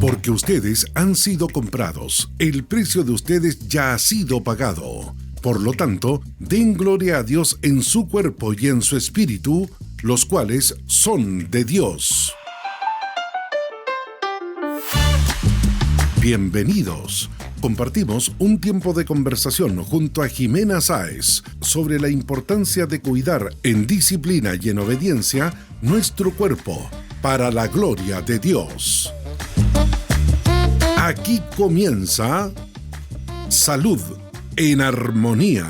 Porque ustedes han sido comprados, el precio de ustedes ya ha sido pagado. Por lo tanto, den gloria a Dios en su cuerpo y en su espíritu, los cuales son de Dios. Bienvenidos. Compartimos un tiempo de conversación junto a Jimena Sáez sobre la importancia de cuidar en disciplina y en obediencia nuestro cuerpo para la gloria de Dios. Aquí comienza Salud en Armonía.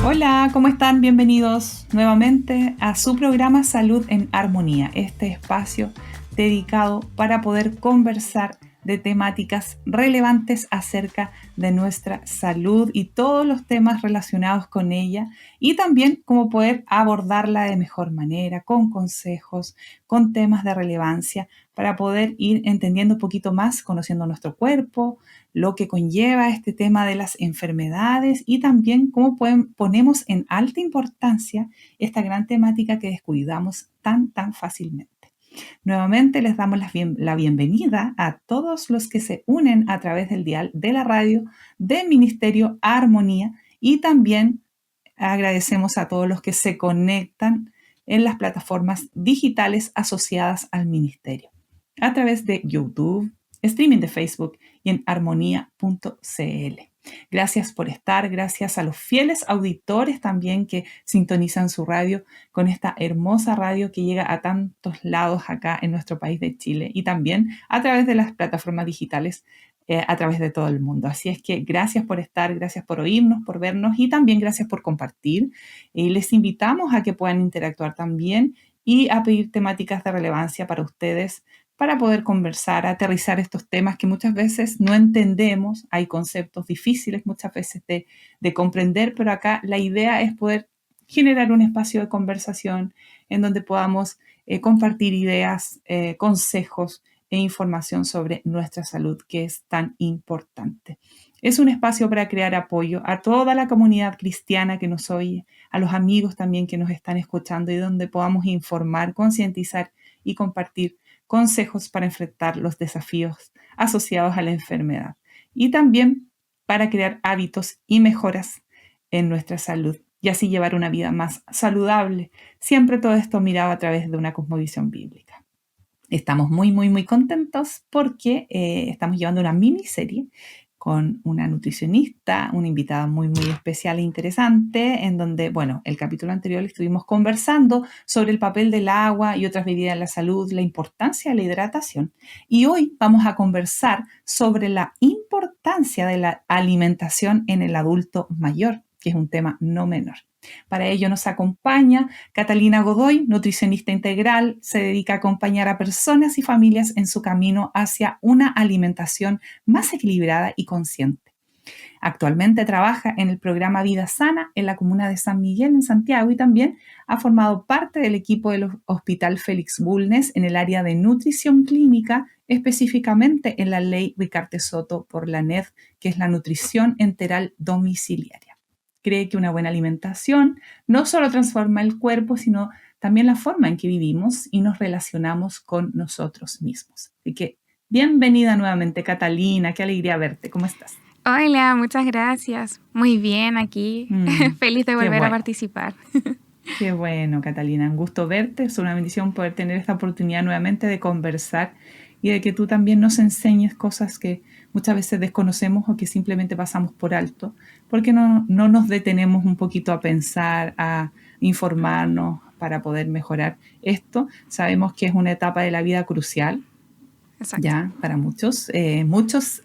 Hola, ¿cómo están? Bienvenidos nuevamente a su programa Salud en Armonía, este espacio dedicado para poder conversar de temáticas relevantes acerca de nuestra salud y todos los temas relacionados con ella, y también cómo poder abordarla de mejor manera, con consejos, con temas de relevancia, para poder ir entendiendo un poquito más, conociendo nuestro cuerpo, lo que conlleva este tema de las enfermedades y también cómo ponemos en alta importancia esta gran temática que descuidamos tan fácilmente. Nuevamente les damos la bienvenida a todos los que se unen a través del dial de la radio del Ministerio Armonía, y también agradecemos a todos los que se conectan en las plataformas digitales asociadas al ministerio a través de YouTube, streaming de Facebook y en armonía.cl. Gracias por estar, gracias a los fieles auditores también que sintonizan su radio con esta hermosa radio que llega a tantos lados acá en nuestro país de Chile, y también a través de las plataformas digitales a través de todo el mundo. Así es que gracias por estar, gracias por oírnos, por vernos, y también gracias por compartir. Les invitamos a que puedan interactuar también y a pedir temáticas de relevancia para ustedes, para poder conversar, aterrizar estos temas que muchas veces no entendemos. Hay conceptos difíciles muchas veces de comprender, pero acá la idea es poder generar un espacio de conversación en donde podamos compartir ideas, consejos e información sobre nuestra salud, que es tan importante. Es un espacio para crear apoyo a toda la comunidad cristiana que nos oye, a los amigos también que nos están escuchando, y donde podamos informar, concientizar y compartir consejos para enfrentar los desafíos asociados a la enfermedad, y también para crear hábitos y mejoras en nuestra salud y así llevar una vida más saludable. Siempre todo esto mirado a través de una cosmovisión bíblica. Estamos muy contentos porque estamos llevando una miniserie con una nutricionista, una invitada muy especial e interesante, en donde, bueno, el capítulo anterior estuvimos conversando sobre el papel del agua y otras bebidas en la salud, la importancia de la hidratación, y hoy vamos a conversar sobre la importancia de la alimentación en el adulto mayor, que es un tema no menor. Para ello nos acompaña Catalina Godoy, nutricionista integral. Se dedica a acompañar a personas y familias en su camino hacia una alimentación más equilibrada y consciente. Actualmente trabaja en el programa Vida Sana en la comuna de San Miguel, en Santiago, y también ha formado parte del equipo del Hospital Félix Bulnes en el área de nutrición clínica, específicamente en la ley Ricarte Soto por la NED, que es la nutrición enteral domiciliaria. Cree que una buena alimentación no solo transforma el cuerpo, sino también la forma en que vivimos y nos relacionamos con nosotros mismos. Así que bienvenida nuevamente, Catalina. Qué alegría verte. ¿Cómo estás? Hola, muchas gracias. Muy bien aquí. Feliz de volver a participar. Qué bueno, Catalina. Un gusto verte. Es una bendición poder tener esta oportunidad nuevamente de conversar y de que tú también nos enseñes cosas que muchas veces desconocemos o que simplemente pasamos por alto, porque no nos detenemos un poquito a pensar, a informarnos para poder mejorar esto. Sabemos que es una etapa de la vida crucial. Exacto. Ya para muchos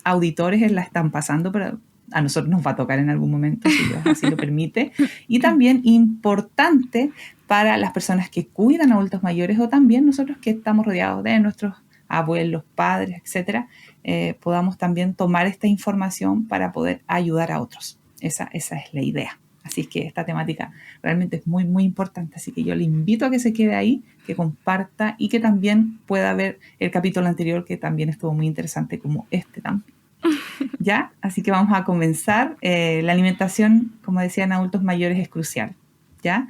auditores la están pasando, pero a nosotros nos va a tocar en algún momento, si Dios así lo permite. Y también importante para las personas que cuidan a adultos mayores, o también nosotros que estamos rodeados de nuestros abuelos, padres, etcétera, podamos también tomar esta información para poder ayudar a otros. Esa es la idea. Así es que esta temática realmente es muy importante. Así que yo le invito a que se quede ahí, que comparta y que también pueda ver el capítulo anterior, que también estuvo muy interesante, como este también. ¿Ya? Así que vamos a comenzar. La alimentación, como decía, en adultos mayores es crucial, ¿ya?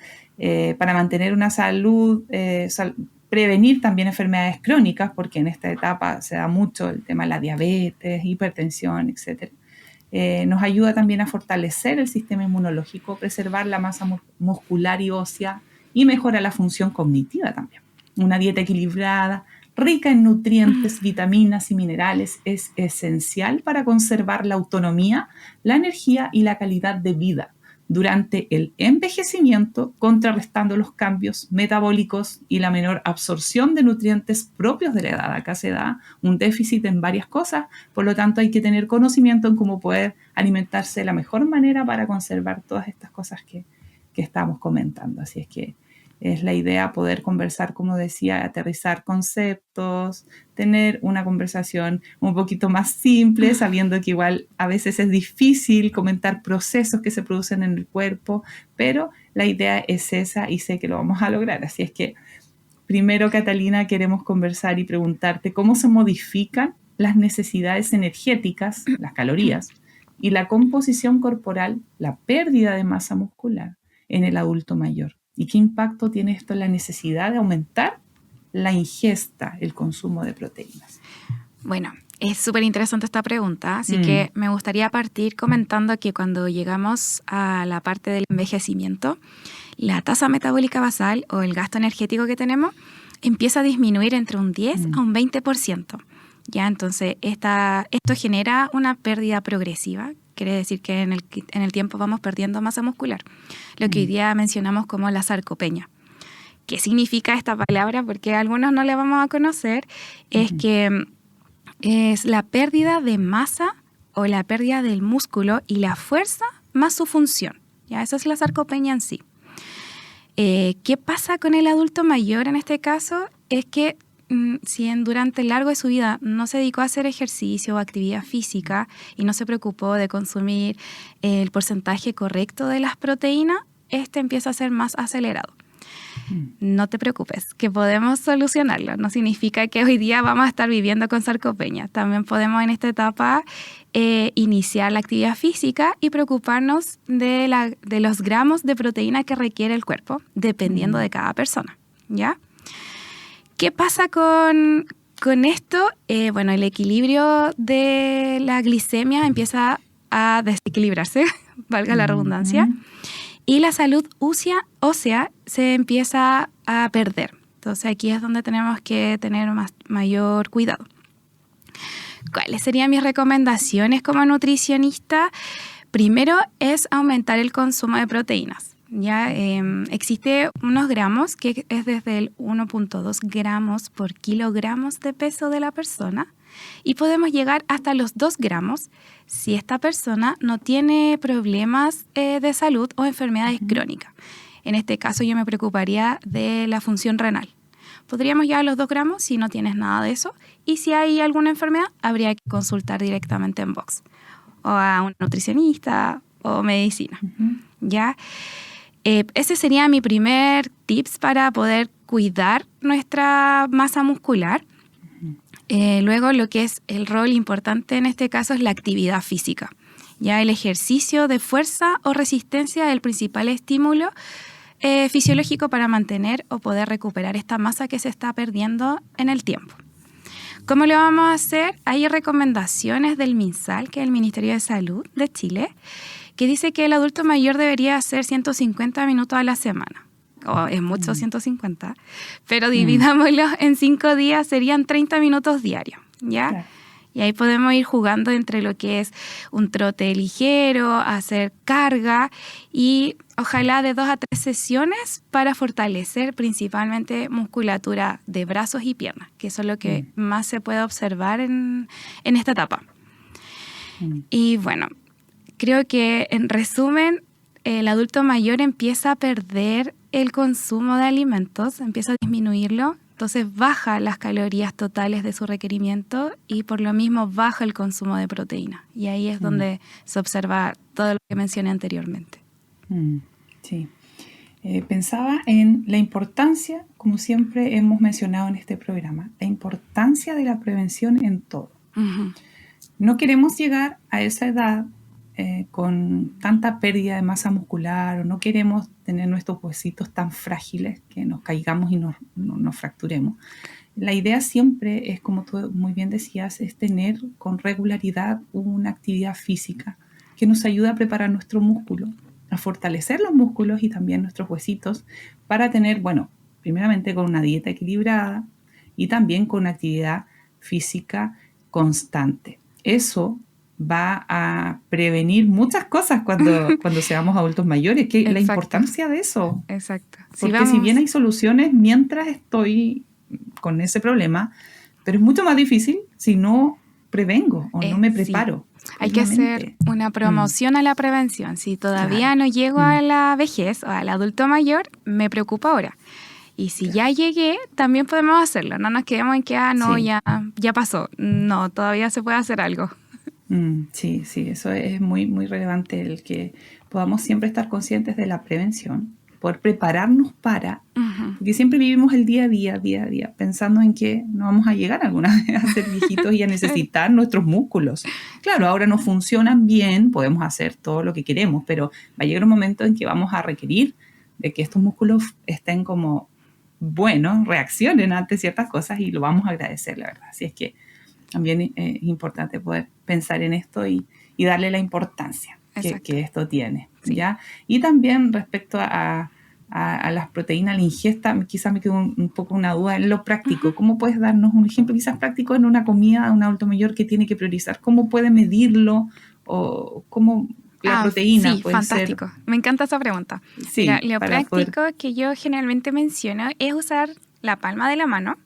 Para mantener una salud, prevenir también enfermedades crónicas, porque en esta etapa se da mucho el tema de la diabetes, hipertensión, etc. Nos ayuda también a fortalecer el sistema inmunológico, preservar la masa muscular y ósea y mejora la función cognitiva también. Una dieta equilibrada, rica en nutrientes, vitaminas y minerales es esencial para conservar la autonomía, la energía y la calidad de vida durante el envejecimiento, contrarrestando los cambios metabólicos y la menor absorción de nutrientes propios de la edad. Acá se da un déficit en varias cosas, por lo tanto hay que tener conocimiento en cómo poder alimentarse de la mejor manera para conservar todas estas cosas que estamos comentando. Así es que es la idea poder conversar, como decía, aterrizar conceptos, tener una conversación un poquito más simple, sabiendo que igual a veces es difícil comentar procesos que se producen en el cuerpo, pero la idea es esa y sé que lo vamos a lograr. Así es que primero, Catalina, queremos conversar y preguntarte cómo se modifican las necesidades energéticas, las calorías, y la composición corporal, la pérdida de masa muscular en el adulto mayor. ¿Y qué impacto tiene esto en la necesidad de aumentar la ingesta, el consumo de proteínas? Bueno, es súper interesante esta pregunta, así que me gustaría partir comentando que cuando llegamos a la parte del envejecimiento, la tasa metabólica basal o el gasto energético que tenemos empieza a disminuir entre un 10 a un 20%. ¿Ya? Entonces, esto genera una pérdida progresiva. Quiere decir que en el tiempo vamos perdiendo masa muscular, lo que hoy día mencionamos como la sarcopenia. ¿Qué significa esta palabra? Porque a algunos no la vamos a conocer. Es que es la pérdida de masa o la pérdida del músculo y la fuerza más su función. ¿Ya? Esa es la sarcopenia en sí. ¿Qué pasa con el adulto mayor en este caso? Es que si durante el largo de su vida no se dedicó a hacer ejercicio o actividad física y no se preocupó de consumir el porcentaje correcto de las proteínas, empieza a ser más acelerado. No te preocupes, que podemos solucionarlo. No significa que hoy día vamos a estar viviendo con sarcopenia. También podemos en esta etapa iniciar la actividad física y preocuparnos de los gramos de proteína que requiere el cuerpo, dependiendo de cada persona, ¿ya? ¿Qué pasa con esto? Bueno, el equilibrio de la glicemia empieza a desequilibrarse, valga la redundancia, y la salud ósea se empieza a perder. Entonces aquí es donde tenemos que tener mayor cuidado. ¿Cuáles serían mis recomendaciones como nutricionista? Primero es aumentar el consumo de proteínas. Ya existe unos gramos que es desde el 1.2 gramos por kilogramos de peso de la persona y podemos llegar hasta los 2 gramos si esta persona no tiene problemas de salud o enfermedades crónicas. En este caso yo me preocuparía de la función renal. Podríamos llegar a los 2 gramos si no tienes nada de eso y si hay alguna enfermedad habría que consultar directamente en box o a un nutricionista o medicina. ¿Ya? Ese sería mi primer tips para poder cuidar nuestra masa muscular. Luego lo que es el rol importante en este caso es la actividad física. Ya el ejercicio de fuerza o resistencia es el principal estímulo fisiológico para mantener o poder recuperar esta masa que se está perdiendo en el tiempo. ¿Cómo lo vamos a hacer? Hay recomendaciones del MinSal, que es el Ministerio de Salud de Chile, que dice que el adulto mayor debería hacer 150 minutos a la semana. Es mucho 150, pero dividámoslo en 5 días, serían 30 minutos diarios, ¿ya? Claro. Y ahí podemos ir jugando entre lo que es un trote ligero, hacer carga y ojalá de 2 a 3 sesiones para fortalecer principalmente musculatura de brazos y piernas, que eso es lo que más se puede observar en esta etapa. Y bueno, creo que en resumen, el adulto mayor empieza a perder el consumo de alimentos, empieza a disminuirlo, entonces baja las calorías totales de su requerimiento y por lo mismo baja el consumo de proteína. Y ahí es donde se observa todo lo que mencioné anteriormente. Sí. Pensaba en la importancia, como siempre hemos mencionado en este programa, la importancia de la prevención en todo. no queremos llegar a esa edad con tanta pérdida de masa muscular, o no queremos tener nuestros huesitos tan frágiles que nos caigamos y nos fracturemos. La idea siempre es, como tú muy bien decías, es tener con regularidad una actividad física que nos ayude a preparar nuestro músculo, a fortalecer los músculos y también nuestros huesitos para tener, bueno, primeramente con una dieta equilibrada y también con una actividad física constante. Eso va a prevenir muchas cosas cuando seamos adultos mayores, que la importancia de eso. Exacto. Porque si bien hay soluciones mientras estoy con ese problema, pero es mucho más difícil si no prevengo o no me preparo. Sí. Hay que hacer una promoción a la prevención. Si todavía no llego a la vejez o al adulto mayor, me preocupa ahora. Y si ya llegué, también podemos hacerlo. No nos quedemos en que, ya pasó. No, todavía se puede hacer algo. Sí, eso es muy, muy relevante, el que podamos siempre estar conscientes de la prevención, poder prepararnos para, porque siempre vivimos el día a día, pensando en que no vamos a llegar alguna vez a ser viejitos y a necesitar nuestros músculos. Claro, ahora no funcionan bien, podemos hacer todo lo que queremos, pero va a llegar un momento en que vamos a requerir de que estos músculos estén como buenos, reaccionen ante ciertas cosas, y lo vamos a agradecer, la verdad. Así es que también es importante poder pensar en esto y darle la importancia que esto tiene, ¿ya? Y también respecto a las proteínas, la ingesta, quizás me quedó un poco una duda en lo práctico. ¿Cómo puedes darnos un ejemplo quizás práctico en una comida de un adulto mayor que tiene que priorizar? ¿Cómo puede medirlo? ¿O cómo la proteína sí, puede fantástico. Ser? Me encanta esa pregunta. Sí, mira, lo práctico que yo generalmente menciono es usar la palma de la mano.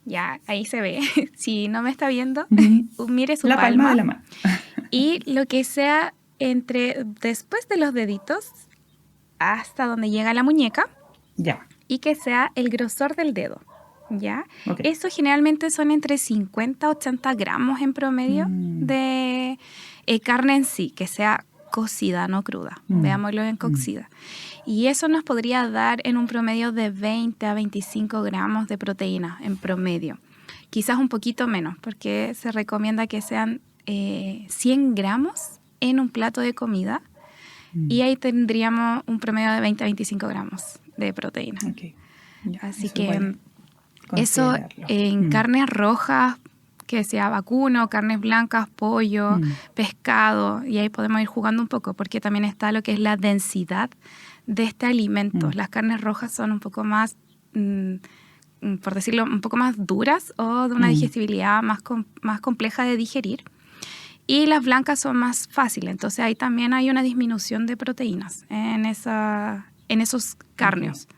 Ya, ahí se ve. Si no me está viendo, mire su palma. La palma de la mano. Y lo que sea después de los deditos hasta donde llega la muñeca. Ya. Y que sea el grosor del dedo. ¿Ya? Okay. Eso generalmente son entre 50 a 80 gramos en promedio de carne en sí, que sea cocida, no cruda. Veámoslo en cocida. Y eso nos podría dar en un promedio de 20 a 25 gramos de proteína en promedio. Quizás un poquito menos, porque se recomienda que sean 100 gramos en un plato de comida. Y ahí tendríamos un promedio de 20 a 25 gramos de proteína. Okay. Así que eso en carnes rojas, que sea vacuno, carnes blancas, pollo, pescado, y ahí podemos ir jugando un poco, porque también está lo que es la densidad de este alimento. Las carnes rojas son un poco más, por decirlo, un poco más duras o de una digestibilidad más compleja de digerir. Y las blancas son más fáciles, entonces ahí también hay una disminución de proteínas en esos cárneos.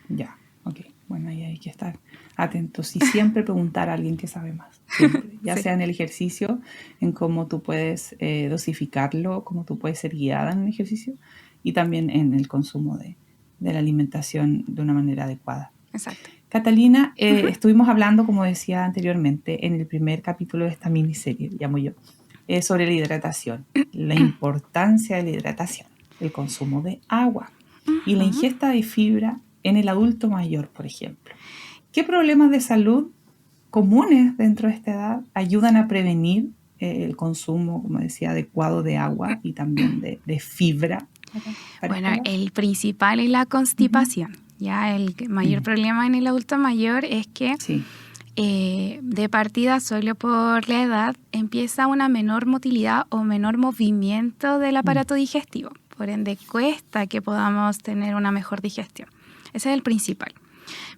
Ya, ok. Bueno, ahí hay que estar atentos y siempre preguntar a alguien que sabe más. Siempre. Ya sea en el ejercicio, en cómo tú puedes dosificarlo, cómo tú puedes ser guiada en el ejercicio, y también en el consumo de la alimentación de una manera adecuada. Exacto. Catalina, estuvimos hablando, como decía anteriormente, en el primer capítulo de esta miniserie, llamo yo, sobre la hidratación, la importancia de la hidratación, el consumo de agua y la ingesta de fibra en el adulto mayor, por ejemplo. ¿Qué problemas de salud comunes dentro de esta edad ayudan a prevenir el consumo, como decía, adecuado de agua y también de fibra? Bueno, el principal es la constipación. Ya el mayor problema en el adulto mayor es que de partida, solo por la edad, empieza una menor motilidad o menor movimiento del aparato digestivo. Por ende, cuesta que podamos tener una mejor digestión. Ese es el principal.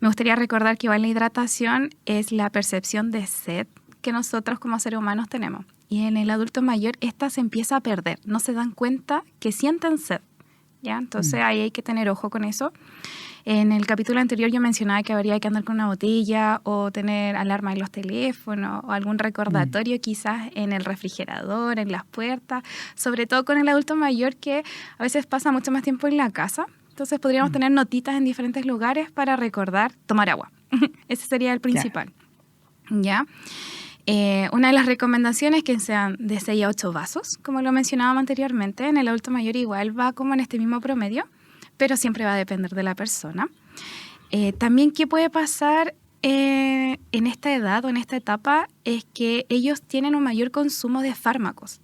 Me gustaría recordar que igual la hidratación es la percepción de sed que nosotros como seres humanos tenemos. Y en el adulto mayor esta se empieza a perder. No se dan cuenta que sienten sed, ¿ya? Entonces ahí hay que tener ojo con eso. En el capítulo anterior yo mencionaba que habría que andar con una botella o tener alarma en los teléfonos o algún recordatorio quizás en el refrigerador, en las puertas, sobre todo con el adulto mayor que a veces pasa mucho más tiempo en la casa. Entonces podríamos tener notitas en diferentes lugares para recordar tomar agua. Ese sería el principal. ¿Ya? Una de las recomendaciones es que sean de 6 a 8 vasos, como lo mencionábamos anteriormente. En el adulto mayor igual va como en este mismo promedio, pero siempre va a depender de la persona. También, ¿qué puede pasar en esta edad o en esta etapa es que ellos tienen un mayor consumo de fármacos.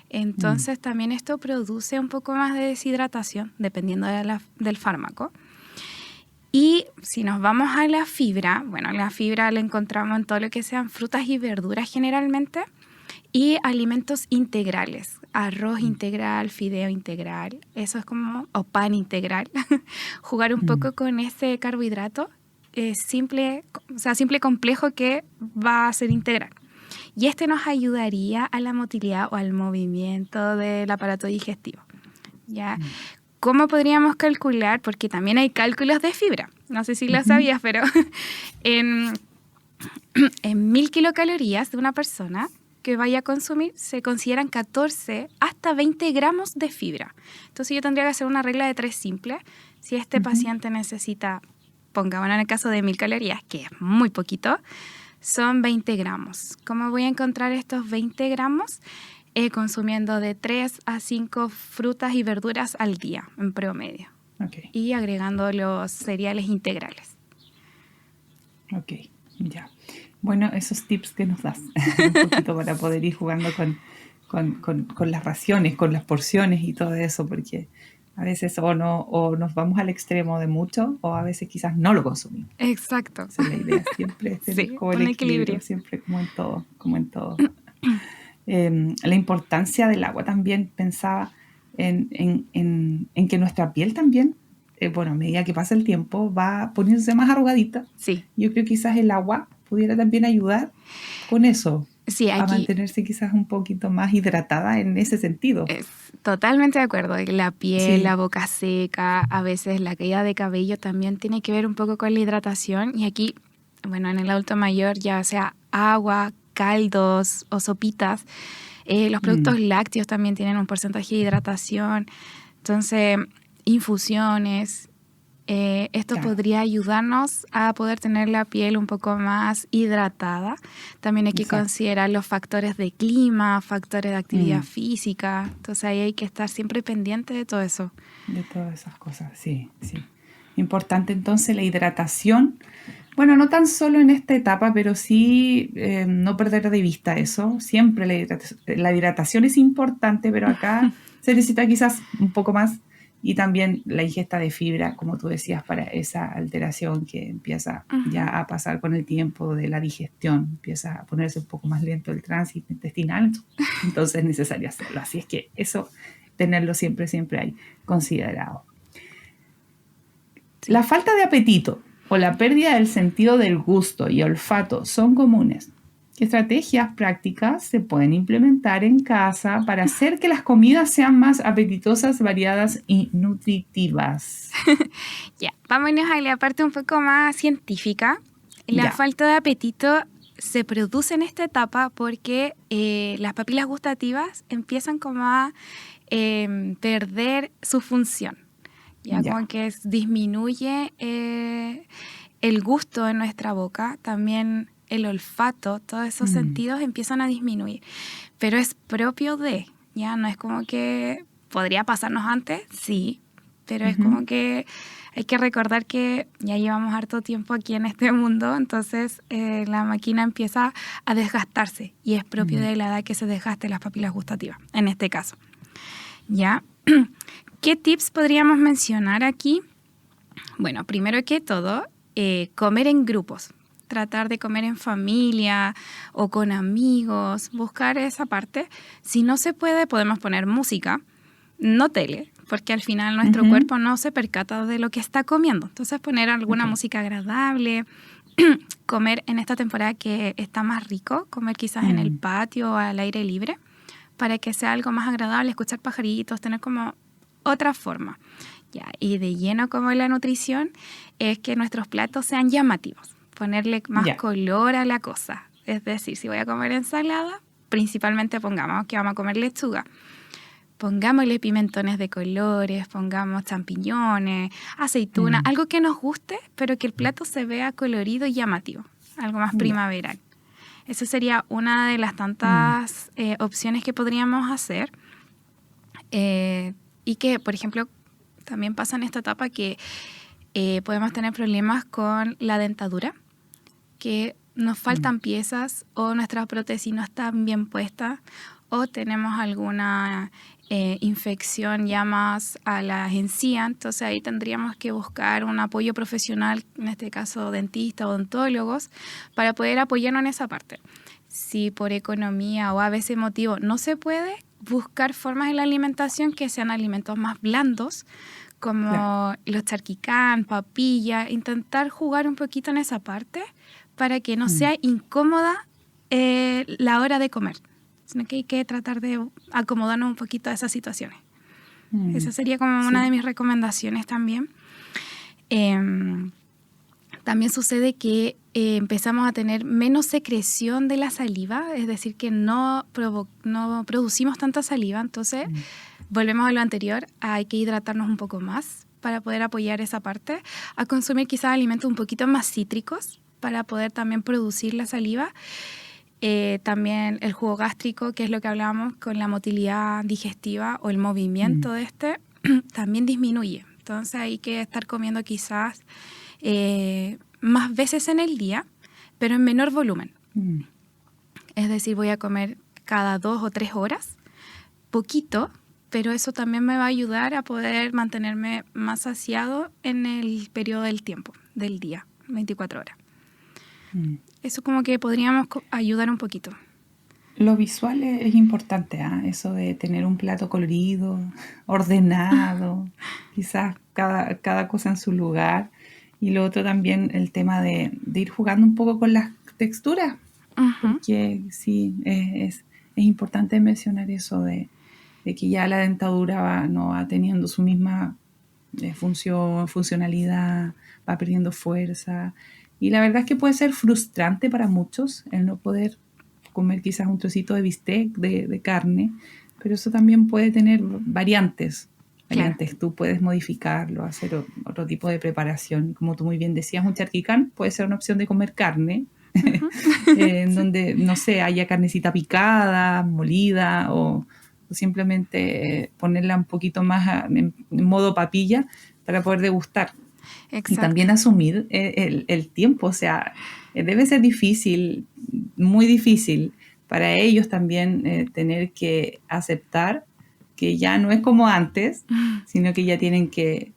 Entonces también esto produce un poco más de deshidratación, dependiendo del fármaco. Y si nos vamos a la fibra, bueno, la fibra la encontramos en todo lo que sean frutas y verduras generalmente, y alimentos integrales, arroz integral, fideo integral, eso es como, o pan integral. Jugar un poco con ese carbohidrato simple complejo que va a ser integral. Y este nos ayudaría a la motilidad o al movimiento del aparato digestivo. ¿Ya? ¿Cómo podríamos calcular? Porque también hay cálculos de fibra. No sé si lo sabías, pero en 1000 kilocalorías de una persona que vaya a consumir se consideran 14 hasta 20 gramos de fibra. Entonces yo tendría que hacer una regla de 3 simple. Si este paciente necesita, pongamos en el caso de 1000 calorías, que es muy poquito, son 20 gramos. ¿Cómo voy a encontrar estos 20 gramos? Consumiendo de 3 a 5 frutas y verduras al día, en promedio. Okay. Y agregando los cereales integrales. Ok, ya. Bueno, esos tips que nos das, un poquito para poder ir jugando con las raciones, con las porciones y todo eso, porque a veces o nos vamos al extremo de mucho, o a veces quizás no lo consumimos. Exacto. Esa es la idea, siempre es tener como el equilibrio, siempre como en todo. La importancia del agua también, pensaba en que nuestra piel también, a medida que pasa el tiempo, va poniéndose más arrugadita. Sí. Yo creo que quizás el agua pudiera también ayudar con eso. Sí, a mantenerse quizás un poquito más hidratada en ese sentido. Totalmente de acuerdo. La piel, la boca seca, a veces la caída de cabello también tiene que ver un poco con la hidratación. Y aquí, bueno, en el adulto mayor, ya sea agua, caldos o sopitas, los productos lácteos también tienen un porcentaje de hidratación. Entonces, infusiones. Esto podría ayudarnos a poder tener la piel un poco más hidratada. También hay que considerar los factores de clima, factores de actividad física. Entonces ahí hay que estar siempre pendiente de todo eso. De todas esas cosas, sí. Importante entonces la hidratación. Bueno, no tan solo en esta etapa, pero sí no perder de vista eso. Siempre la hidratación es importante, pero acá se necesita quizás un poco más. Y también la ingesta de fibra, como tú decías, para esa alteración que empieza ya a pasar con el tiempo de la digestión. Empieza a ponerse un poco más lento el tránsito intestinal. Entonces es necesario hacerlo. Así es que eso, tenerlo siempre ahí considerado. Sí. La falta de apetito o la pérdida del sentido del gusto y olfato son comunes. ¿Qué estrategias prácticas se pueden implementar en casa para hacer que las comidas sean más apetitosas, variadas y nutritivas? Ya, vámonos a la parte un poco más científica. La falta de apetito se produce en esta etapa porque las papilas gustativas empiezan como a perder su función. Como que disminuye el gusto en nuestra boca, también el olfato, todos esos sentidos empiezan a disminuir. Pero es propio de, ya no es como que podría pasarnos antes, sí, pero es como que hay que recordar que ya llevamos harto tiempo aquí en este mundo, entonces la máquina empieza a desgastarse y es propio de la edad que se desgasten las papilas gustativas, en este caso. ¿Ya? ¿Qué tips podríamos mencionar aquí? Bueno, primero que todo, comer en grupos. Tratar de comer en familia o con amigos, buscar esa parte. Si no se puede, podemos poner música, no tele, porque al final nuestro cuerpo no se percata de lo que está comiendo. Entonces poner alguna música agradable, comer en esta temporada que está más rico, comer quizás en el patio o al aire libre, para que sea algo más agradable, escuchar pajaritos, tener como otra forma. Y de lleno como la nutrición es que nuestros platos sean llamativos. Ponerle más color a la cosa. Es decir, si voy a comer ensalada, principalmente pongamos que vamos a comer lechuga. Pongámosle pimentones de colores, pongamos champiñones, aceituna, algo que nos guste, pero que el plato se vea colorido y llamativo. Algo más primaveral. Esa sería una de las tantas opciones que podríamos hacer. Y que, por ejemplo, también pasa en esta etapa que podemos tener problemas con la dentadura. que nos faltan piezas o nuestra prótesis no está bien puesta o tenemos alguna infección ya más a la encía, entonces ahí tendríamos que buscar un apoyo profesional, en este caso dentista o odontólogos, para poder apoyarnos en esa parte. Si por economía o a veces motivo no se puede, buscar formas en la alimentación que sean alimentos más blandos, como los charquicán, papilla, intentar jugar un poquito en esa parte para que no sea incómoda la hora de comer, sino que hay que tratar de acomodarnos un poquito a esas situaciones. Esa sería como una de mis recomendaciones también. También sucede que empezamos a tener menos secreción de la saliva, es decir, que no producimos tanta saliva, entonces volvemos a lo anterior, hay que hidratarnos un poco más para poder apoyar esa parte, a consumir quizás alimentos un poquito más cítricos para poder también producir la saliva. También el jugo gástrico, que es lo que hablábamos con la motilidad digestiva o el movimiento de también disminuye. Entonces hay que estar comiendo quizás más veces en el día, pero en menor volumen. Es decir, voy a comer cada 2 o 3 horas, poquito, pero eso también me va a ayudar a poder mantenerme más saciado en el periodo del tiempo, del día, 24 horas. Eso como que podríamos ayudar un poquito. Lo visual es importante, eso de tener un plato colorido, ordenado, quizás cada cosa en su lugar. Y lo otro también, el tema de ir jugando un poco con las texturas. Porque sí, es importante mencionar eso de que ya la dentadura no va teniendo su misma funcionalidad, va perdiendo fuerza. Y la verdad es que puede ser frustrante para muchos el no poder comer quizás un trocito de bistec, de carne, pero eso también puede tener variantes. Claro. Tú puedes modificarlo, hacer otro tipo de preparación. Como tú muy bien decías, un charquicán puede ser una opción de comer carne, en donde, no sé, haya carnecita picada, molida, o simplemente ponerla un poquito más en modo papilla para poder degustar. Exacto. Y también asumir el tiempo, o sea, debe ser difícil, muy difícil para ellos también tener que aceptar que ya no es como antes, sino que ya tienen que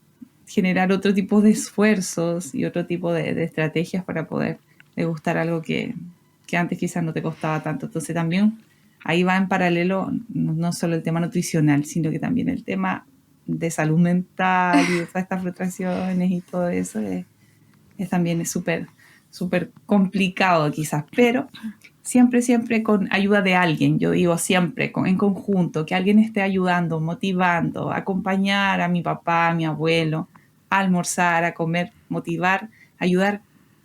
generar otro tipo de esfuerzos y otro tipo de estrategias para poder degustar algo que antes quizás no te costaba tanto. Entonces también ahí va en paralelo no solo el tema nutricional, sino que también el tema de salud mental y de todas estas frustraciones y todo eso también súper complicado quizás, pero siempre con ayuda de alguien, yo digo siempre, en conjunto, que alguien esté ayudando, motivando, acompañar a mi papá, a mi abuelo, a almorzar, a comer, motivar, ayudar,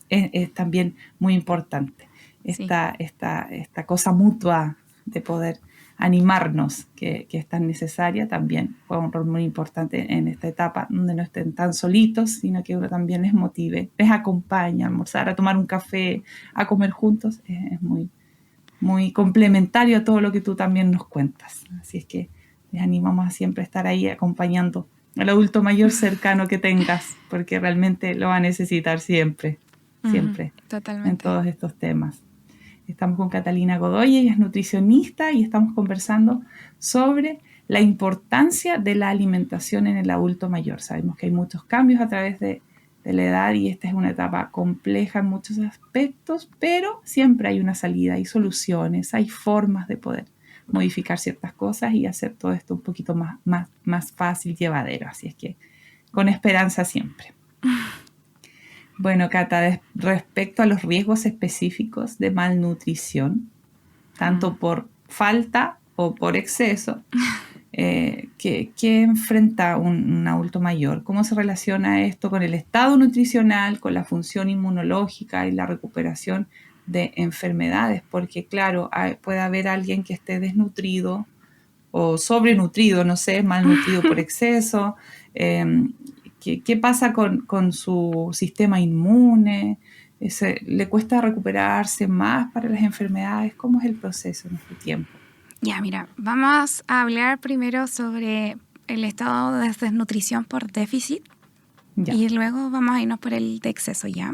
es también muy importante. Esta cosa mutua de poder animarnos, que es tan necesaria, también juega un rol muy importante en esta etapa, donde no estén tan solitos, sino que uno también les motive, les acompaña a almorzar, a tomar un café, a comer juntos. Es muy, muy complementario a todo lo que tú también nos cuentas. Así es que les animamos a siempre estar ahí acompañando al adulto mayor cercano que tengas, porque realmente lo va a necesitar siempre, totalmente. En todos estos temas. Estamos con Catalina Godoy, ella es nutricionista y estamos conversando sobre la importancia de la alimentación en el adulto mayor. Sabemos que hay muchos cambios a través de la edad y esta es una etapa compleja en muchos aspectos, pero siempre hay una salida, hay soluciones, hay formas de poder modificar ciertas cosas y hacer todo esto un poquito más fácil, llevadero. Así es que con esperanza siempre. Bueno, Cata, respecto a los riesgos específicos de malnutrición, tanto por falta o por exceso, ¿qué enfrenta un adulto mayor? ¿Cómo se relaciona esto con el estado nutricional, con la función inmunológica y la recuperación de enfermedades? Porque, claro, puede haber alguien que esté desnutrido o sobrenutrido, no sé, malnutrido por exceso. ¿Qué pasa con su sistema inmune? ¿Le cuesta recuperarse más para las enfermedades? ¿Cómo es el proceso en este tiempo? Ya, mira, vamos a hablar primero sobre el estado de desnutrición por déficit y luego vamos a irnos por el de exceso, ¿ya?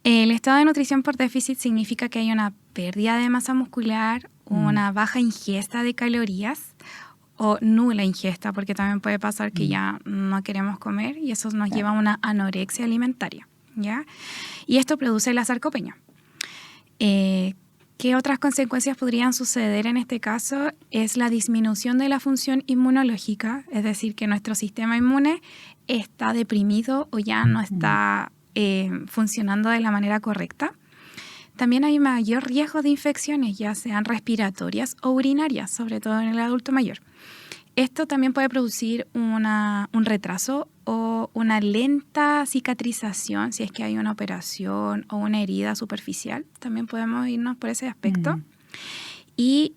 El estado de nutrición por déficit significa que hay una pérdida de masa muscular, una baja ingesta de calorías o nula ingesta, porque también puede pasar que ya no queremos comer y eso nos lleva a una anorexia alimentaria, ¿ya? Y esto produce la sarcopenia. ¿Qué otras consecuencias podrían suceder en este caso? Es la disminución de la función inmunológica, es decir, que nuestro sistema inmune está deprimido o ya no está funcionando de la manera correcta. También hay mayor riesgo de infecciones, ya sean respiratorias o urinarias, sobre todo en el adulto mayor. Esto también puede producir un retraso o una lenta cicatrización si es que hay una operación o una herida superficial. También podemos irnos por ese aspecto. Y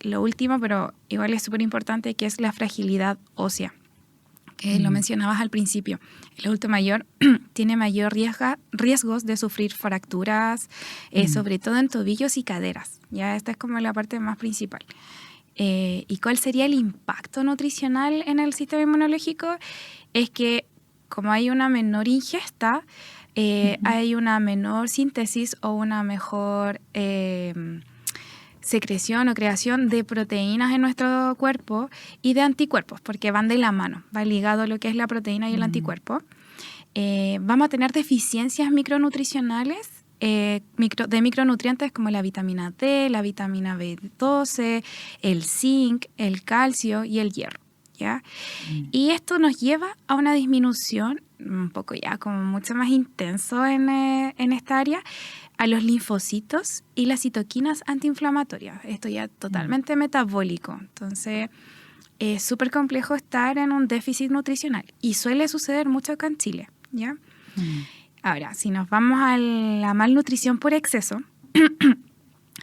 lo último, pero igual es súper importante, que es la fragilidad ósea, que lo mencionabas al principio. El adulto mayor tiene mayor riesgos de sufrir fracturas, sobre todo en tobillos y caderas. Ya esta es como la parte más principal. ¿Y cuál sería el impacto nutricional en el sistema inmunológico? Es que como hay una menor ingesta, hay una menor síntesis o una mejor secreción o creación de proteínas en nuestro cuerpo y de anticuerpos, porque van de la mano, va ligado a lo que es la proteína y el anticuerpo. Vamos a tener deficiencias micronutricionales de micronutrientes como la vitamina D, la vitamina B12, el zinc, el calcio y el hierro, ¿ya? Y esto nos lleva a una disminución un poco ya como mucho más intenso en esta área, a los linfocitos y las citoquinas antiinflamatorias. Esto ya totalmente metabólico. Entonces, es súper complejo estar en un déficit nutricional y suele suceder mucho acá en Chile, ¿ya? Ahora, si nos vamos a la malnutrición por exceso,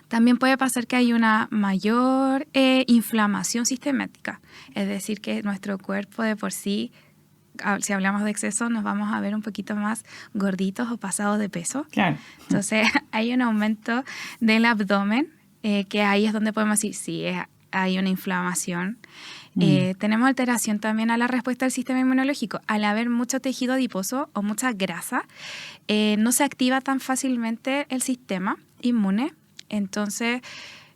también puede pasar que hay una mayor inflamación sistemática. Es decir, que nuestro cuerpo de por sí, si hablamos de exceso, nos vamos a ver un poquito más gorditos o pasados de peso. Claro. Entonces, hay un aumento del abdomen, que ahí es donde podemos decir, sí, hay una inflamación. Tenemos alteración también a la respuesta del sistema inmunológico. Al haber mucho tejido adiposo o mucha grasa, no se activa tan fácilmente el sistema inmune. Entonces,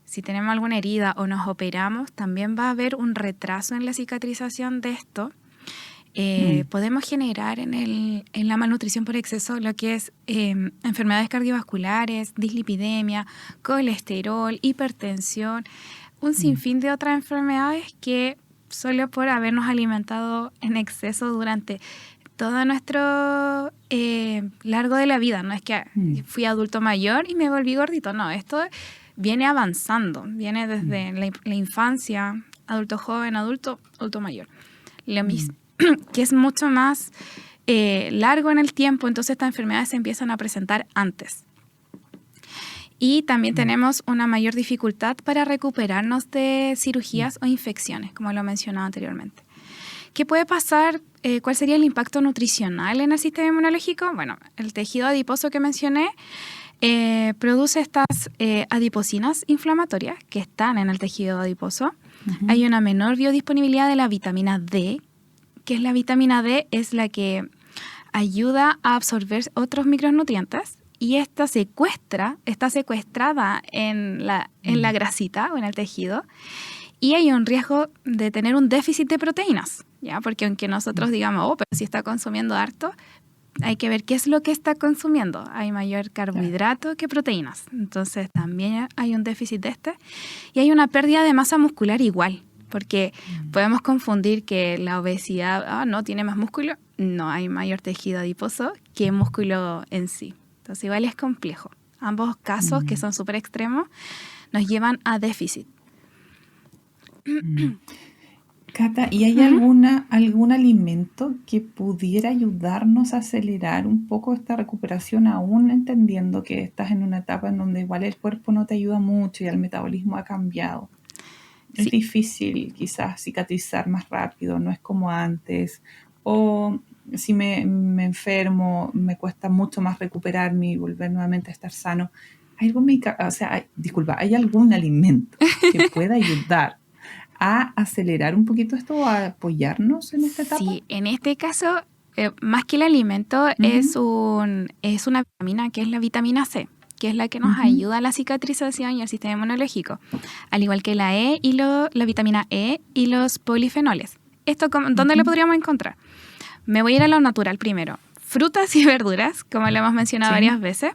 si tenemos alguna herida o nos operamos, también va a haber un retraso en la cicatrización de esto. Podemos generar en la malnutrición por exceso lo que es enfermedades cardiovasculares, dislipidemia, colesterol, hipertensión, un sinfín de otras enfermedades que solo por habernos alimentado en exceso durante todo nuestro largo de la vida. No es que fui adulto mayor y me volví gordito, no, esto viene avanzando, viene desde la infancia, adulto joven, adulto mayor. Lo mismo, que es mucho más largo en el tiempo, entonces estas enfermedades se empiezan a presentar antes. Y también tenemos una mayor dificultad para recuperarnos de cirugías o infecciones, como lo mencionaba anteriormente. ¿Qué puede pasar? ¿Cuál sería el impacto nutricional en el sistema inmunológico? Bueno, el tejido adiposo que mencioné produce estas adipocinas inflamatorias que están en el tejido adiposo. Hay una menor biodisponibilidad de la vitamina D, que es la vitamina D, es la que ayuda a absorber otros micronutrientes. Y esta está secuestrada en la grasita o en el tejido. Y hay un riesgo de tener un déficit de proteínas, ¿ya? Porque aunque nosotros digamos, pero si está consumiendo harto, hay que ver qué es lo que está consumiendo. Hay mayor carbohidrato que proteínas. Entonces también hay un déficit de este. Y hay una pérdida de masa muscular igual. Porque podemos confundir que la obesidad no tiene más músculo. No, hay mayor tejido adiposo que músculo en sí. Entonces igual es complejo. Ambos casos, que son súper extremos, nos llevan a déficit. Cata, ¿y hay algún alimento que pudiera ayudarnos a acelerar un poco esta recuperación, aún entendiendo que estás en una etapa en donde igual el cuerpo no te ayuda mucho y el metabolismo ha cambiado? Sí. Es difícil quizás cicatrizar más rápido, no es como antes, o si me enfermo, me cuesta mucho más recuperarme y volver nuevamente a estar sano. ¿Hay algún alimento que pueda ayudar a acelerar un poquito esto o a apoyarnos en esta etapa? Sí, en este caso más que el alimento, es una vitamina que es la vitamina C, que es la que nos ayuda a la cicatrización y al sistema inmunológico, al igual que la la vitamina E y los polifenoles. ¿Esto dónde lo podríamos encontrar? Me voy a ir a lo natural primero. Frutas y verduras, como lo hemos mencionado varias veces.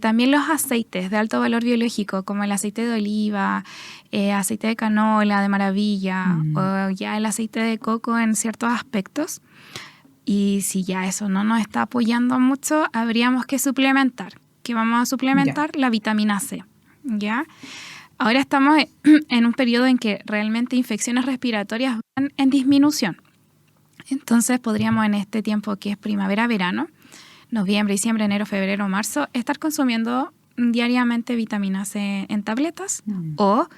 También los aceites de alto valor biológico, como el aceite de oliva, aceite de canola, de maravilla, o ya el aceite de coco en ciertos aspectos. Y si ya eso no nos está apoyando mucho, habríamos que suplementar. Que vamos a suplementar la vitamina C, ¿ya? Ahora estamos en un periodo en que realmente infecciones respiratorias van en disminución. Entonces podríamos en este tiempo que es primavera-verano, noviembre, diciembre, enero, febrero, marzo, estar consumiendo diariamente vitamina C en tabletas o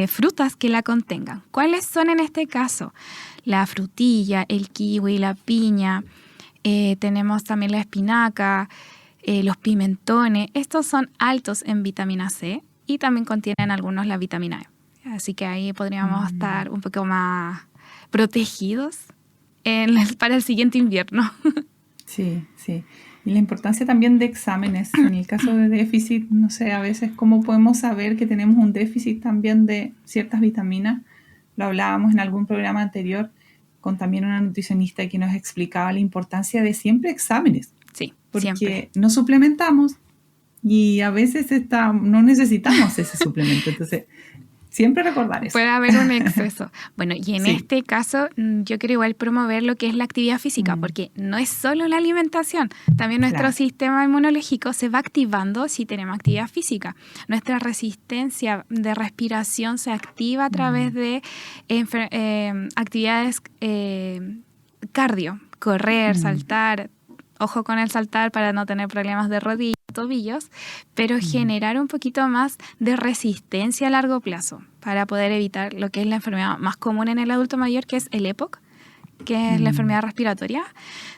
frutas que la contengan. ¿Cuáles son en este caso? La frutilla, el kiwi, la piña, tenemos también la espinaca, los pimentones. Estos son altos en vitamina C y también contienen algunos la vitamina E. Así que ahí podríamos estar un poco más protegidos para el siguiente invierno. Sí, sí. Y la importancia también de exámenes. En el caso de déficit, no sé, a veces cómo podemos saber que tenemos un déficit también de ciertas vitaminas. Lo hablábamos en algún programa anterior con también una nutricionista que nos explicaba la importancia de siempre exámenes. Sí, porque siempre. no suplementamos y a veces no necesitamos ese suplemento. Entonces, siempre recordar eso. Puede haber un exceso. Bueno, y en este caso, yo quiero igual promover lo que es la actividad física, porque no es solo la alimentación, también nuestro sistema inmunológico se va activando si tenemos actividad física. Nuestra resistencia de respiración se activa a través de actividades cardio, correr, saltar. Ojo con el saltar para no tener problemas de rodillas, tobillos, pero generar un poquito más de resistencia a largo plazo para poder evitar lo que es la enfermedad más común en el adulto mayor, que es el EPOC, que es la enfermedad respiratoria.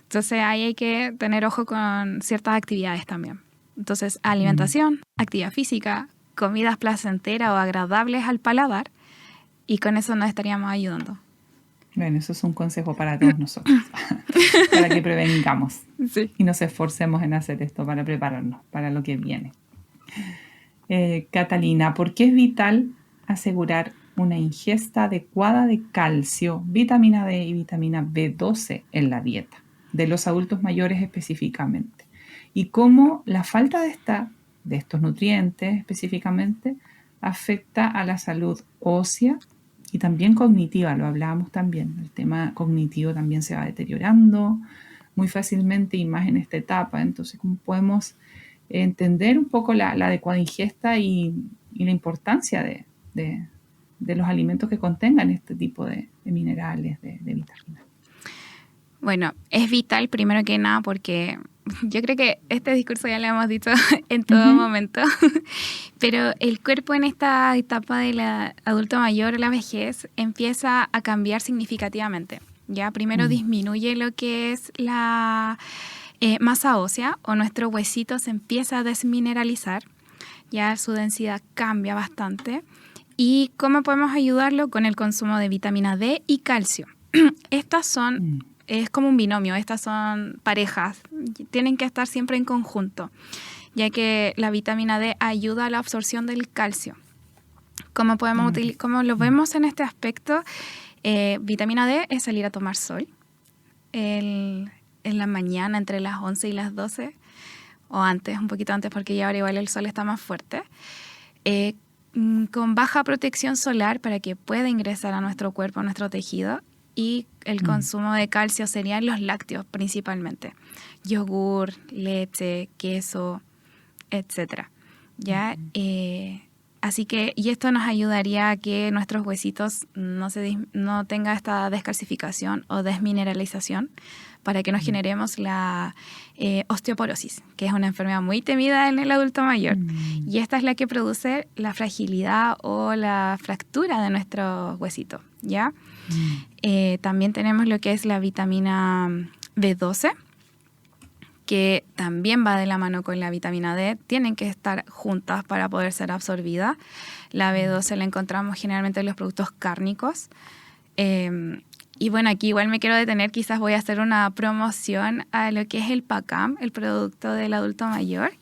Entonces ahí hay que tener ojo con ciertas actividades también. Entonces alimentación, actividad física, comidas placenteras o agradables al paladar, y con eso nos estaríamos ayudando. Bueno, eso es un consejo para todos nosotros, para que prevengamos y nos esforcemos en hacer esto para prepararnos para lo que viene. Catalina, ¿por qué es vital asegurar una ingesta adecuada de calcio, vitamina D y vitamina B12 en la dieta de los adultos mayores específicamente? Y cómo la falta de estos nutrientes específicamente afecta a la salud ósea y también cognitiva, lo hablábamos también. El tema cognitivo también se va deteriorando muy fácilmente y más en esta etapa. Entonces, ¿cómo podemos entender un poco la adecuada ingesta y la importancia de los alimentos que contengan este tipo de minerales, de vitaminas? Bueno, es vital primero que nada porque yo creo que este discurso ya lo hemos dicho en todo momento, pero el cuerpo en esta etapa del adulto mayor o la vejez empieza a cambiar significativamente. Ya primero disminuye lo que es la masa ósea o nuestro huesito se empieza a desmineralizar, ya su densidad cambia bastante. ¿Y cómo podemos ayudarlo? Con el consumo de vitamina D y calcio. Estas son... Es como un binomio, estas son parejas, tienen que estar siempre en conjunto, ya que la vitamina D ayuda a la absorción del calcio. ¿Cómo lo vemos en este aspecto? Vitamina D es salir a tomar sol en la mañana entre las 11 y las 12, o antes, un poquito antes, porque ya ahora igual el sol está más fuerte. Con baja protección solar para que pueda ingresar a nuestro cuerpo, a nuestro tejido. Y el consumo de calcio serían los lácteos principalmente. Yogur, leche, queso, etc. ¿Ya? Así que, y esto nos ayudaría a que nuestros huesitos no tengan esta descalcificación o desmineralización para que no generemos la osteoporosis, que es una enfermedad muy temida en el adulto mayor. Y esta es la que produce la fragilidad o la fractura de nuestros huesitos, ¿ya? También tenemos lo que es la vitamina B12, que también va de la mano con la vitamina D, tienen que estar juntas para poder ser absorbidas. La B12 la encontramos generalmente en los productos cárnicos Y bueno, aquí igual me quiero detener, quizás voy a hacer una promoción a lo que es el PACAM, el producto del adulto mayor,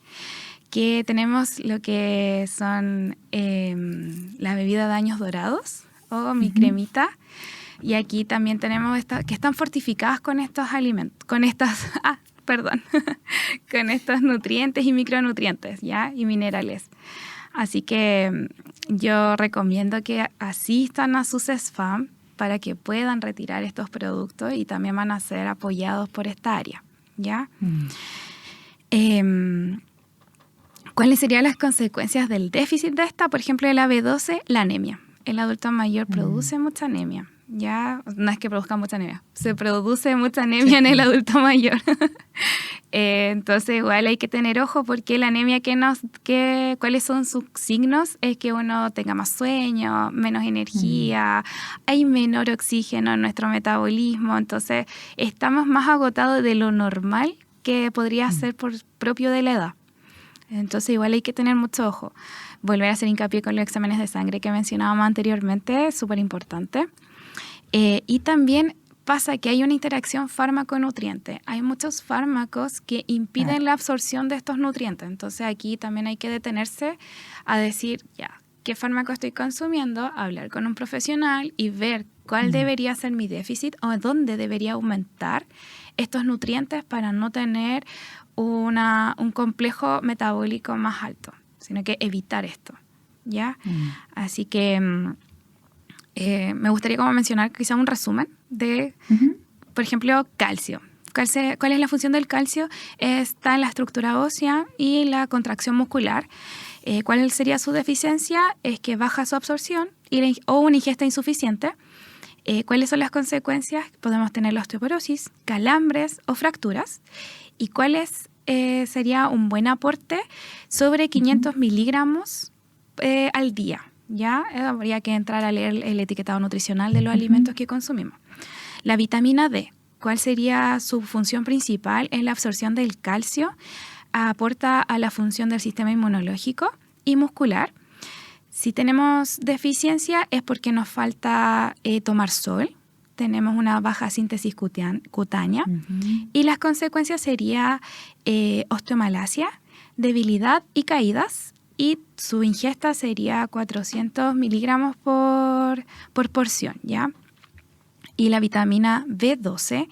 que tenemos lo que son la bebida de años dorados o mi cremita. Y aquí también tenemos estas que están fortificadas con estos alimentos, con estos nutrientes y micronutrientes, ¿ya? Y minerales. Así que yo recomiendo que asistan a sus SFAM para que puedan retirar estos productos y también van a ser apoyados por esta área, ¿ya? ¿Cuáles serían las consecuencias del déficit de esta? Por ejemplo, de la B12, la anemia. El adulto mayor produce mucha anemia. Ya, no es que produzca mucha anemia, se produce mucha anemia en el adulto mayor. Entonces igual hay que tener ojo porque la anemia ¿cuáles son sus signos? Es que uno tenga más sueño, menos energía, hay menor oxígeno en nuestro metabolismo, entonces estamos más agotados de lo normal que podría ser por propio de la edad. Entonces igual hay que tener mucho ojo. Volver a hacer hincapié con los exámenes de sangre que mencionábamos anteriormente, es súper importante. Y también pasa que hay una interacción fármaco-nutriente. Hay muchos fármacos que impiden la absorción de estos nutrientes. Entonces aquí también hay que detenerse a decir, ya, ¿qué fármaco estoy consumiendo? Hablar con un profesional y ver cuál debería ser mi déficit o dónde debería aumentar estos nutrientes para no tener un complejo metabólico más alto, sino que evitar esto, ¿ya? Así que me gustaría como mencionar quizá un resumen de, por ejemplo, calcio. ¿Cuál es la función del calcio? Está en la estructura ósea y la contracción muscular. ¿Cuál sería su deficiencia? Es que baja su absorción o una ingesta insuficiente. ¿Cuáles son las consecuencias? Podemos tener la osteoporosis, calambres o fracturas. ¿Y cuáles sería un buen aporte? Sobre 500 miligramos al día. Ya habría que entrar a leer el etiquetado nutricional de los alimentos que consumimos. La vitamina D, ¿cuál sería su función principal? En la absorción del calcio, aporta a la función del sistema inmunológico y muscular. Si tenemos deficiencia es porque nos falta tomar sol, tenemos una baja síntesis cutánea y las consecuencias serían osteomalacia, debilidad y caídas. Y su ingesta sería 400 miligramos por porción, ¿ya? Y la vitamina B12,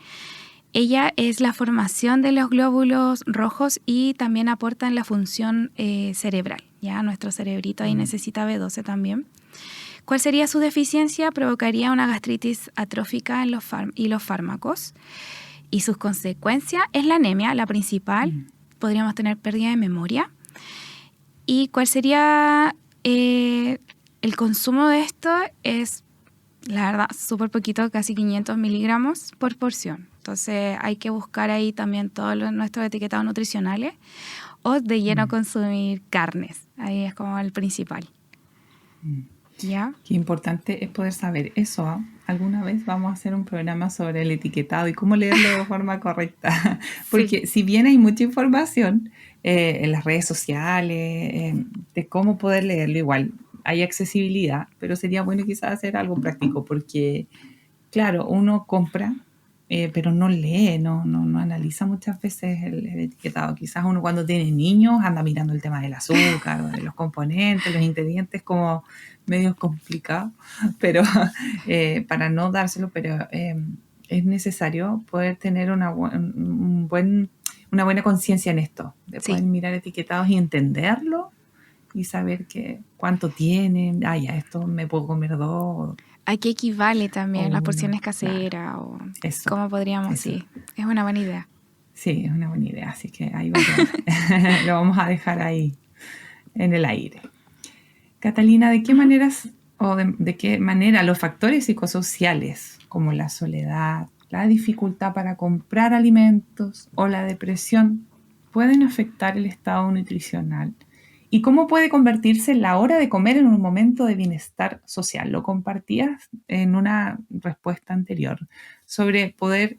ella es la formación de los glóbulos rojos y también aporta en la función cerebral, ¿ya? Nuestro cerebrito ahí necesita B12 también. ¿Cuál sería su deficiencia? Provocaría una gastritis atrófica en los fármacos. Y sus consecuencias es la anemia, la principal. Podríamos tener pérdida de memoria. ¿Y cuál sería el consumo de esto? Es, la verdad, súper poquito, casi 500 miligramos por porción. Entonces hay que buscar ahí también todos nuestros etiquetados nutricionales o de lleno consumir carnes. Ahí es como el principal. ¿Ya? Qué importante es poder saber eso, ¿eh? Alguna vez vamos a hacer un programa sobre el etiquetado y cómo leerlo de forma correcta. Porque si bien hay mucha información en las redes sociales de cómo poder leerlo, igual hay accesibilidad, pero sería bueno quizás hacer algo práctico porque, claro, uno compra, pero no lee, no analiza muchas veces el etiquetado. Quizás uno cuando tiene niños anda mirando el tema del azúcar, o de los componentes, los ingredientes como medio complicado, pero para no dárselo, pero es necesario poder tener una buena conciencia en esto, de poder mirar etiquetados y entenderlo y saber cuánto tienen. Ya, esto me puedo comer 2. ¿A qué equivale también las porciones caseras? Claro. ¿Cómo podríamos? Eso. Sí, es una buena idea. Sí, es una buena idea, así que ahí lo vamos a dejar ahí en el aire. Catalina, ¿de qué maneras o de qué manera los factores psicosociales como la soledad, la dificultad para comprar alimentos o la depresión pueden afectar el estado nutricional? ¿Y cómo puede convertirse la hora de comer en un momento de bienestar social? Lo compartías en una respuesta anterior sobre poder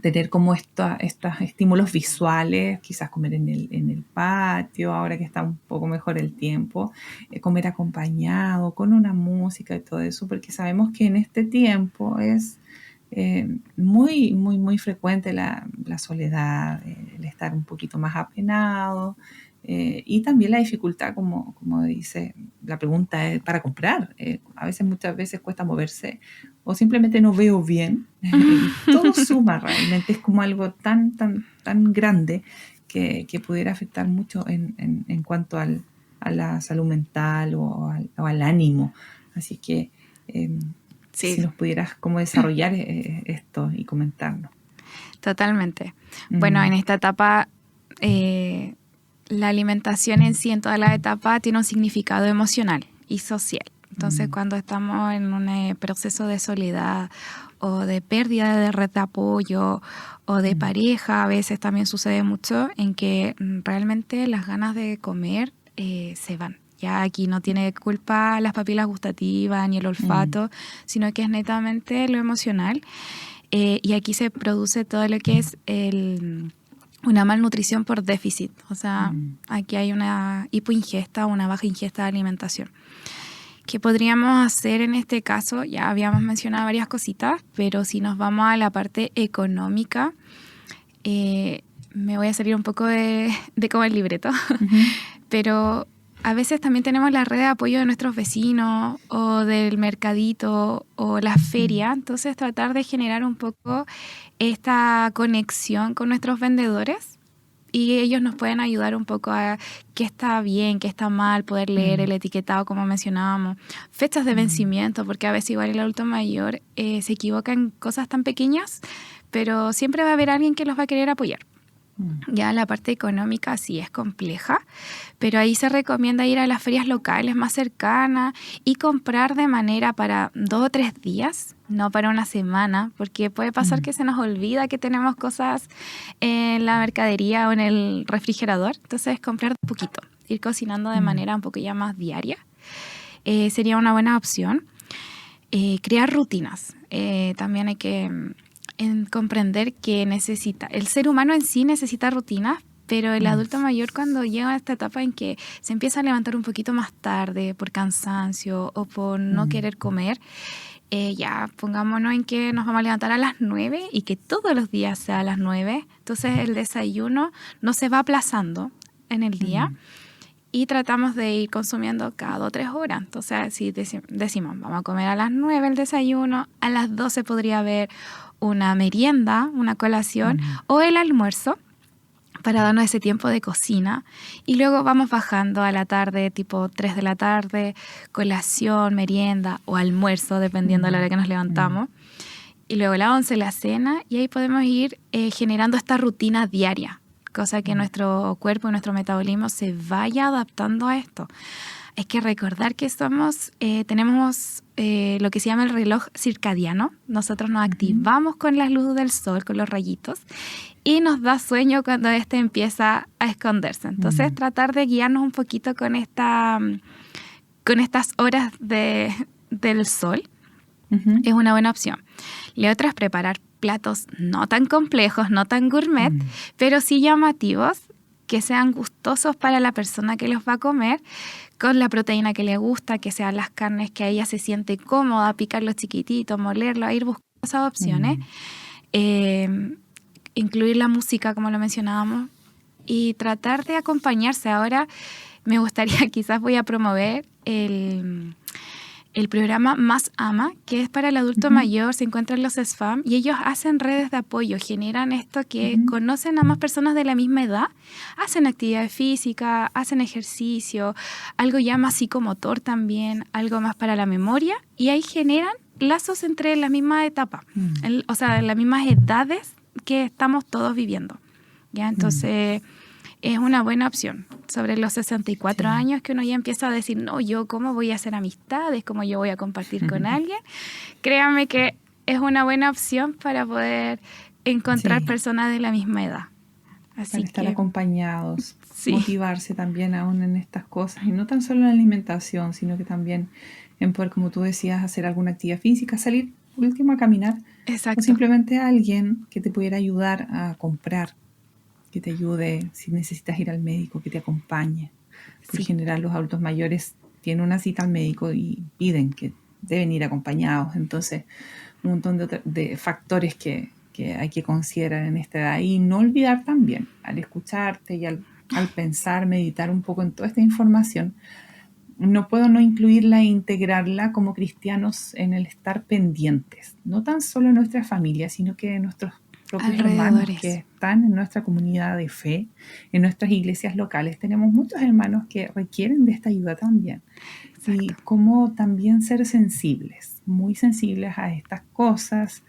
tener como estos estímulos visuales, quizás comer en el patio, ahora que está un poco mejor el tiempo, comer acompañado, con una música y todo eso, porque sabemos que en este tiempo es muy, muy, muy frecuente la soledad, el estar un poquito más apenado, y también la dificultad, como dice la pregunta, para comprar. A veces, muchas veces cuesta moverse o simplemente no veo bien. Y todo suma realmente, es como algo tan, tan, tan grande que pudiera afectar mucho en cuanto a la salud mental o al ánimo. Así que si Sí, nos pudieras como desarrollar esto y comentarnos. totalmente. Bueno, en esta etapa, la alimentación en sí, en toda la etapa, tiene un significado emocional y social. Entonces, cuando estamos en un proceso de soledad o de pérdida de red de apoyo o de pareja, a veces también sucede mucho en que realmente las ganas de comer se van. Ya aquí no tiene culpa las papilas gustativas ni el olfato, sino que es netamente lo emocional. Y aquí se produce todo lo que es una malnutrición por déficit. O sea, aquí hay una hipoingesta, una baja ingesta de alimentación. ¿Qué podríamos hacer en este caso? Ya habíamos mencionado varias cositas, pero si nos vamos a la parte económica, me voy a salir un poco de como el libreto, pero a veces también tenemos la red de apoyo de nuestros vecinos o del mercadito o la feria, entonces tratar de generar un poco esta conexión con nuestros vendedores y ellos nos pueden ayudar un poco a qué está bien, qué está mal, poder leer el etiquetado como mencionábamos, fechas de vencimiento, porque a veces igual el adulto mayor se equivoca en cosas tan pequeñas, pero siempre va a haber alguien que los va a querer apoyar. Ya la parte económica sí es compleja, pero ahí se recomienda ir a las ferias locales más cercanas y comprar de manera para 2 o 3 días, no para una semana, porque puede pasar que se nos olvida que tenemos cosas en la mercadería o en el refrigerador. Entonces, comprar de poquito, ir cocinando de manera un poco ya más diaria, sería una buena opción. Crear rutinas. También hay que comprender que el ser humano en sí necesita rutinas, pero el adulto mayor cuando llega a esta etapa en que se empieza a levantar un poquito más tarde por cansancio o por no querer comer, ya pongámonos en que nos vamos a levantar a las 9 y que todos los días sea a las 9, entonces el desayuno no se va aplazando en el día. Y tratamos de ir consumiendo cada 2 o 3 horas. Entonces, si decimos, vamos a comer a las 9 el desayuno, a las 12 podría haber una merienda, una colación o el almuerzo para darnos ese tiempo de cocina. Y luego vamos bajando a la tarde, tipo 3 de la tarde, colación, merienda o almuerzo, dependiendo de la hora que nos levantamos. Y luego la 11, la cena, y ahí podemos ir generando esta rutina diaria, cosa que nuestro cuerpo y nuestro metabolismo se vaya adaptando a esto. Hay que recordar que tenemos lo que se llama el reloj circadiano. Nosotros nos activamos con la luz del sol, con los rayitos, y nos da sueño cuando este empieza a esconderse. Entonces, tratar de guiarnos un poquito con estas horas del sol es una buena opción. La otra es preparar platos no tan complejos, no tan gourmet, pero sí llamativos, que sean gustosos para la persona que los va a comer, con la proteína que le gusta, que sean las carnes que a ella se siente cómoda, picarlos chiquititos, molerlos, ir buscando esas opciones. Incluir la música, como lo mencionábamos, y tratar de acompañarse. Ahora me gustaría, quizás voy a promover el programa Más Ama, que es para el adulto mayor, se encuentra en los SFAM, y ellos hacen redes de apoyo, generan esto que conocen a más personas de la misma edad, hacen actividad física, hacen ejercicio, algo ya más psicomotor también, algo más para la memoria, y ahí generan lazos entre la misma etapa, o sea, las mismas edades que estamos todos viviendo. ¿Ya? Entonces, es una buena opción. Sobre los 64 años que uno ya empieza a decir, no, yo cómo voy a hacer amistades, cómo yo voy a compartir con alguien. Créanme que es una buena opción para poder encontrar personas de la misma edad. Así para estar que, acompañados, motivarse también aún en estas cosas, y no tan solo en la alimentación, sino que también en poder, como tú decías, hacer alguna actividad física, salir por último a caminar Exacto. O simplemente alguien que te pudiera ayudar a comprar, que te ayude si necesitas ir al médico, que te acompañe. Por general los adultos mayores tienen una cita al médico y piden que deben ir acompañados. Entonces, un montón de factores que hay que considerar en esta edad. Y no olvidar también, al escucharte y al pensar, meditar un poco en toda esta información, no puedo no incluirla e integrarla como cristianos en el estar pendientes, no tan solo en nuestra familia, sino que en nuestros propios hermanos que están en nuestra comunidad de fe, en nuestras iglesias locales. Tenemos muchos hermanos que requieren de esta ayuda también. Exacto. Y cómo también ser sensibles, muy sensibles a estas cosas.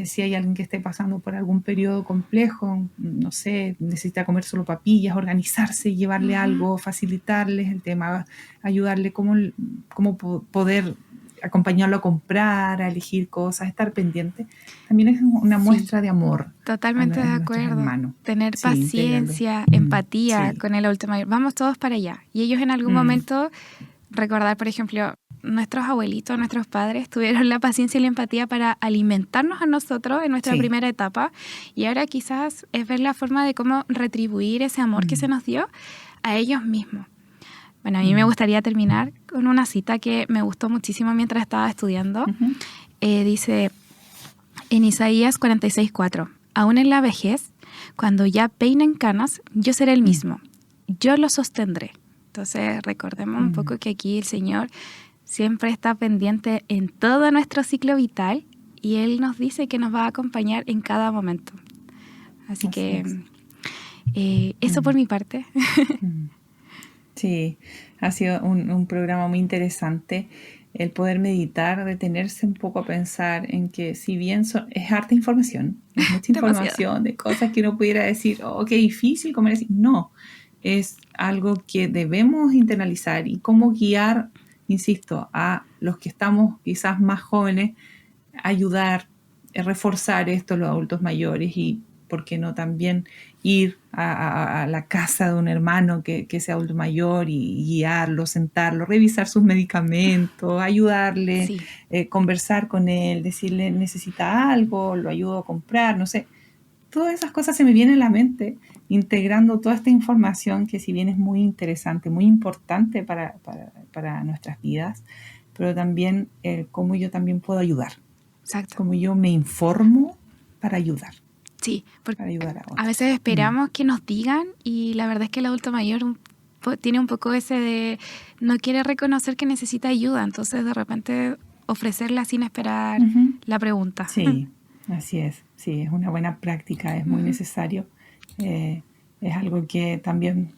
Si hay alguien que esté pasando por algún periodo complejo, no sé, necesita comer solo papillas, organizarse, llevarle algo, facilitarles el tema, ayudarle cómo poder acompañarlo a comprar, a elegir cosas, estar pendiente, también es una muestra de amor. Totalmente de acuerdo. Tener paciencia, empatía con el adulto mayor. Vamos todos para allá. Y ellos en algún momento, recordar, por ejemplo, nuestros abuelitos, nuestros padres tuvieron la paciencia y la empatía para alimentarnos a nosotros en nuestra primera etapa, y ahora quizás es ver la forma de cómo retribuir ese amor que se nos dio a ellos mismos. Bueno, a mí me gustaría terminar con una cita que me gustó muchísimo mientras estaba estudiando. Dice en Isaías 46:4, aún en la vejez, cuando ya peinen canas, yo seré el mismo, yo lo sostendré. Entonces recordemos un poco que aquí el Señor siempre está pendiente en todo nuestro ciclo vital y Él nos dice que nos va a acompañar en cada momento. Así que eso por mi parte. Sí, ha sido un programa muy interesante el poder meditar, detenerse un poco a pensar en que si bien es harta información, es mucha información de cosas que uno pudiera decir, oh, qué difícil comer así. No, es algo que debemos internalizar y cómo guiar, insisto, a los que estamos quizás más jóvenes, ayudar, reforzar esto los adultos mayores y, ¿por qué no también ir a la casa de un hermano que sea adulto mayor y guiarlo, sentarlo, revisar sus medicamentos, ayudarle, conversar con él, decirle necesita algo, lo ayudo a comprar, no sé. Todas esas cosas se me vienen a la mente integrando toda esta información que si bien es muy interesante, muy importante para nuestras vidas, pero también cómo yo también puedo ayudar. Exacto. Cómo yo me informo para ayudar. Sí, porque a veces esperamos que nos digan y la verdad es que el adulto mayor tiene un poco ese de no quiere reconocer que necesita ayuda, entonces de repente ofrecerla sin esperar la pregunta. Sí, así es. Sí, es una buena práctica, es muy necesario. Es algo que también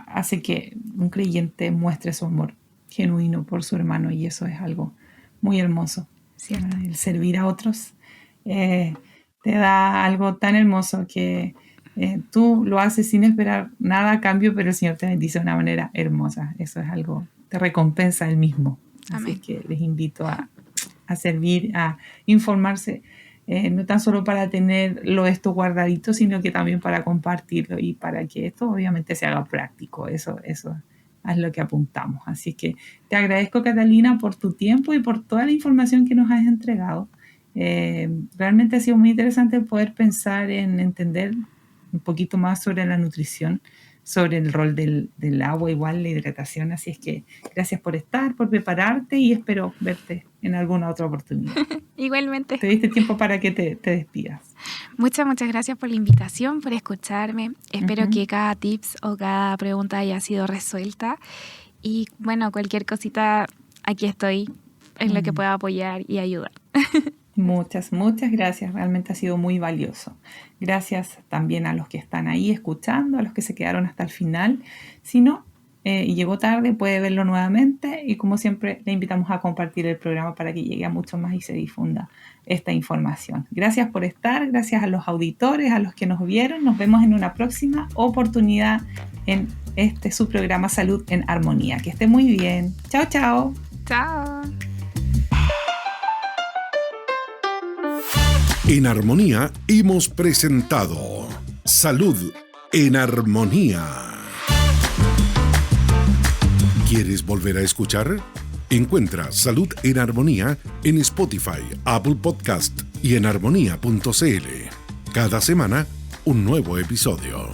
hace que un creyente muestre su amor genuino por su hermano y eso es algo muy hermoso. Cierto. El servir a otros te da algo tan hermoso que tú lo haces sin esperar nada a cambio, pero el Señor te bendice de una manera hermosa. Eso es algo, te recompensa Él mismo. Amén. Así que les invito a servir, a informarse, no tan solo para tenerlo esto guardadito, sino que también para compartirlo y para que esto obviamente se haga práctico. Eso es lo que apuntamos. Así que te agradezco, Catalina, por tu tiempo y por toda la información que nos has entregado. Realmente ha sido muy interesante poder pensar en entender un poquito más sobre la nutrición, sobre el rol del agua, igual la hidratación. Así es que gracias por estar, por prepararte y espero verte en alguna otra oportunidad. Igualmente. Te diste tiempo para que te despidas. Muchas gracias por la invitación, por escucharme. Espero que cada tips o cada pregunta haya sido resuelta. Y bueno, cualquier cosita, aquí estoy en lo que pueda apoyar y ayudar. Muchas gracias. Realmente ha sido muy valioso. Gracias también a los que están ahí escuchando, a los que se quedaron hasta el final. Si no, y llegó tarde, puede verlo nuevamente y como siempre le invitamos a compartir el programa para que llegue a mucho más y se difunda esta información. Gracias por estar, gracias a los auditores, a los que nos vieron. Nos vemos en una próxima oportunidad en su programa Salud en Armonía. Que esté muy bien. Chao, chao. Chao. En Armonía hemos presentado Salud en Armonía. ¿Quieres volver a escuchar? Encuentra Salud en Armonía en Spotify, Apple Podcast, y en armonía.cl. Cada semana, un nuevo episodio.